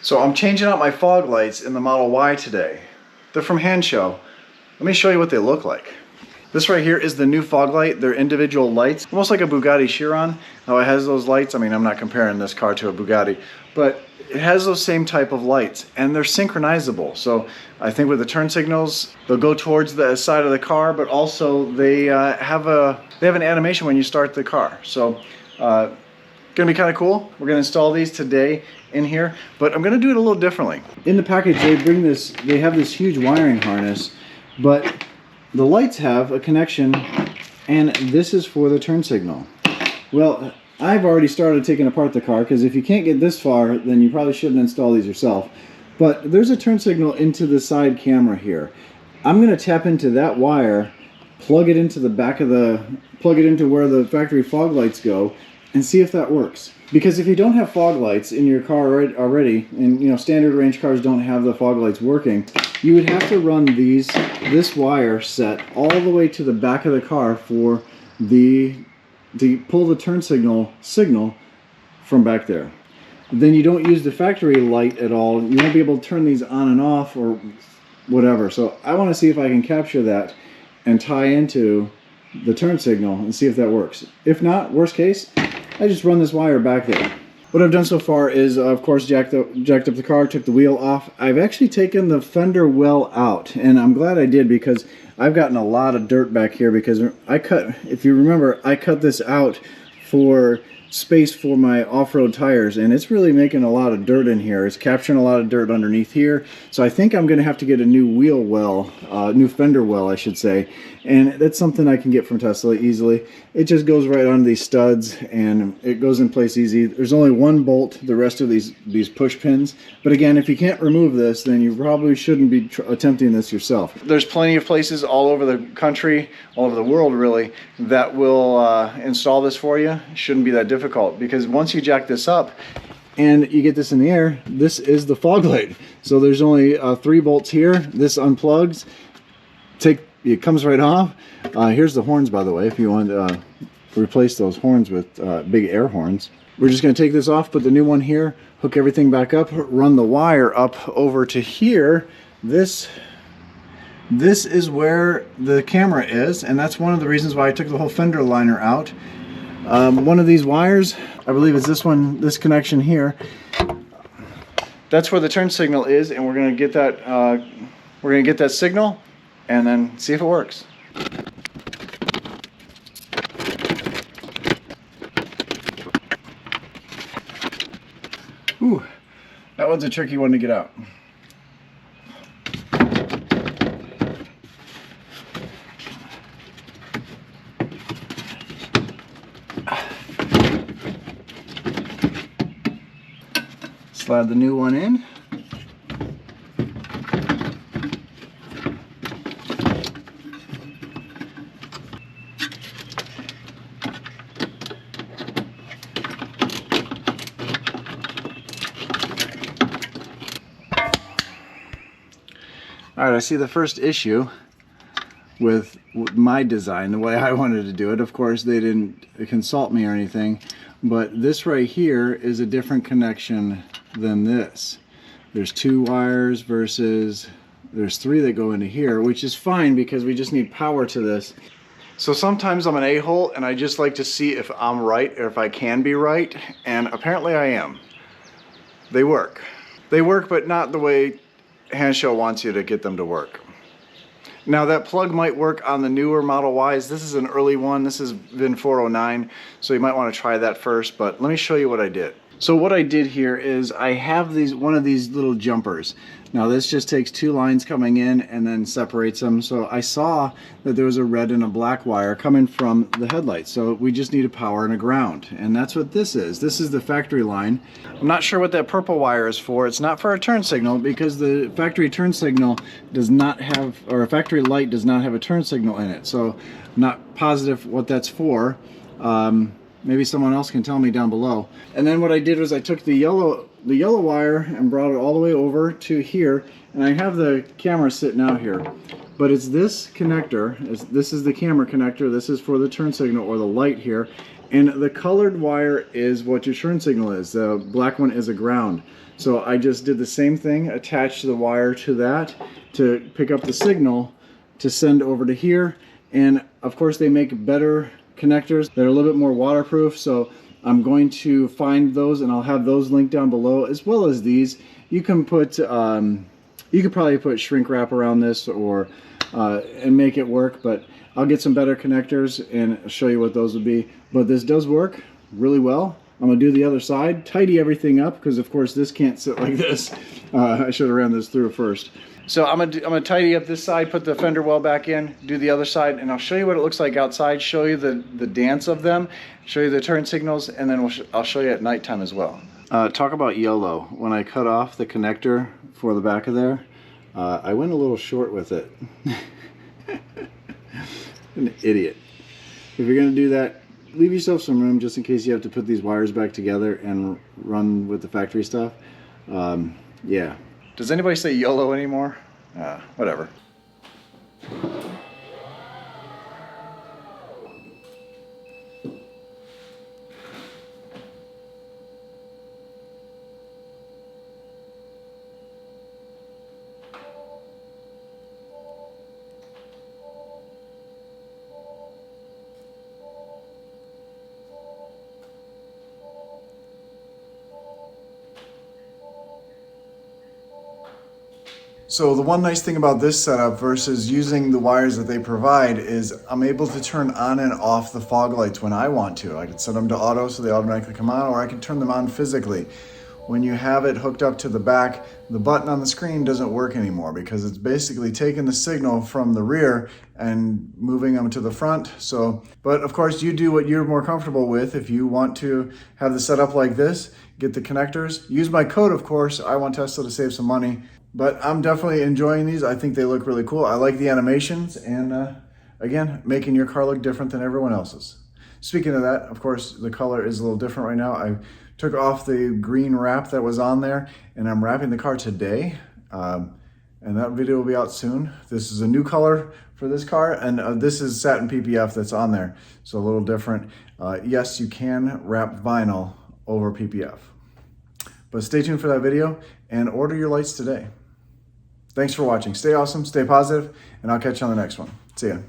So I'm changing out my fog lights in the Model Y today. They're from Hanshow. Let me show you what they look like. This right here is the new fog light. They're individual lights, almost like a Bugatti Chiron. Now it has those lights. I mean, I'm not comparing this car to a Bugatti, but it has those same type of lights, and they're synchronizable. So I think with the turn signals, they'll go towards the side of the car, but also they have an animation when you start the car. So gonna be kind of cool. We're gonna install these today in here, but I'm gonna do it a little differently. In the package, they have this huge wiring harness, but the lights have a connection, and this is for the turn signal. Well, I've already started taking apart the car, because if you can't get this far, then you probably shouldn't install these yourself. But there's a turn signal into the side camera here. I'm gonna tap into that wire, plug it into the back of plug it into where the factory fog lights go, and see if that works. Because if you don't have fog lights in your car already, and you know, standard range cars don't have the fog lights working, you would have to run this wire set all the way to the back of the car to pull the turn signal from back there. Then you don't use the factory light at all. You won't be able to turn these on and off or whatever. So I want to see if I can capture that and tie into the turn signal and see if that works. If not, worst case, I just run this wire back there. What I've done so far is, of course, jacked up the car, took the wheel off. I've actually taken the fender well out, and I'm glad I did, because I've gotten a lot of dirt back here, because if you remember, I cut this out for space for my off-road tires, and it's really making a lot of dirt in here. It's capturing a lot of dirt underneath here, so I think I'm gonna have to get a new wheel well, new fender well, I should say, and that's something I can get from Tesla easily. It just goes right on these studs, and it goes in place easy. There's only one bolt, the rest of these push pins, but again, if you can't remove this, then you probably shouldn't be attempting this yourself. There's plenty of places all over the country, all over the world really, that will install this for you. It shouldn't be that difficult, because once you jack this up and you get this in the air, this is the fog light. So there's only 3 bolts here. This unplugs, it comes right off. Here's the horns, by the way, if you want to replace those horns with big air horns. We're just going to take this off, put the new one here, hook everything back up, run the wire up over to here. This is where the camera is, and that's one of the reasons why I took the whole fender liner out. One of these wires, I believe it's this one, this connection here. That's where the turn signal is, and we're going to get that signal and then see if it works. Ooh, that one's a tricky one to get out. Slide the new one in. All right, I see the first issue with my design, the way I wanted to do it. Of course, they didn't consult me or anything, but this right here is a different connection than this. There's 2 wires versus there's 3 that go into here, which is fine because we just need power to this. So sometimes I'm an a-hole and I just like to see if I'm right or if I can be right, and apparently I am. They work. They work, but not the way Hanshow wants you to get them to work. Now that plug might work on the newer Model Ys. This is an early one. This is VIN 409, so you might want to try that first, but let me show you what I did. So what I did here is I have one of these little jumpers. Now this just takes 2 lines coming in and then separates them. So I saw that there was a red and a black wire coming from the headlights. So we just need a power and a ground. And that's what this is. This is the factory line. I'm not sure what that purple wire is for. It's not for a turn signal, because the factory turn signal does not have, or a factory light does not have a turn signal in it. So I'm not positive what that's for. Maybe someone else can tell me down below. And then what I did was I took the yellow wire and brought it all the way over to here, and I have the camera sitting out here. But it's this connector, this is the camera connector, this is for the turn signal or the light here, And the colored wire is what your turn signal is. The black one is a ground. So I just did the same thing, attached the wire to that to pick up the signal to send over to here. And of course they make better connectors that are a little bit more waterproof. So I'm going to find those and I'll have those linked down below, as well as these. You can put, you could probably put shrink wrap around this or and make it work, but I'll get some better connectors and show you what those would be. But this does work really well. I'm gonna do the other side, tidy everything up, because of course this can't sit like this. I should have ran this through first. So I'm gonna tidy up this side, put the fender well back in, do the other side, and I'll show you what it looks like outside, show you the dance of them, show you the turn signals, and then I'll show you at nighttime as well. Talk about YOLO. When I cut off the connector for the back of there, I went a little short with it. An idiot. If you're gonna do that, leave yourself some room just in case you have to put these wires back together and run with the factory stuff. Yeah. Does anybody say YOLO anymore? Whatever. So the one nice thing about this setup versus using the wires that they provide is I'm able to turn on and off the fog lights when I want to. I can set them to auto so they automatically come on, or I can turn them on physically. When you have it hooked up to the back, the button on the screen doesn't work anymore because it's basically taking the signal from the rear and moving them to the front. So, but of course you do what you're more comfortable with. If you want to have the setup like this, get the connectors, use my code, of course. I want Tesla to save some money. But I'm definitely enjoying these. I think they look really cool. I like the animations and again, making your car look different than everyone else's. Speaking of that, of course, the color is a little different right now. I took off the green wrap that was on there and I'm wrapping the car today. And that video will be out soon. This is a new color for this car and this is satin PPF that's on there. So a little different. Yes, you can wrap vinyl over PPF. But stay tuned for that video and order your lights today. Thanks for watching. Stay awesome, stay positive, and I'll catch you on the next one. See ya.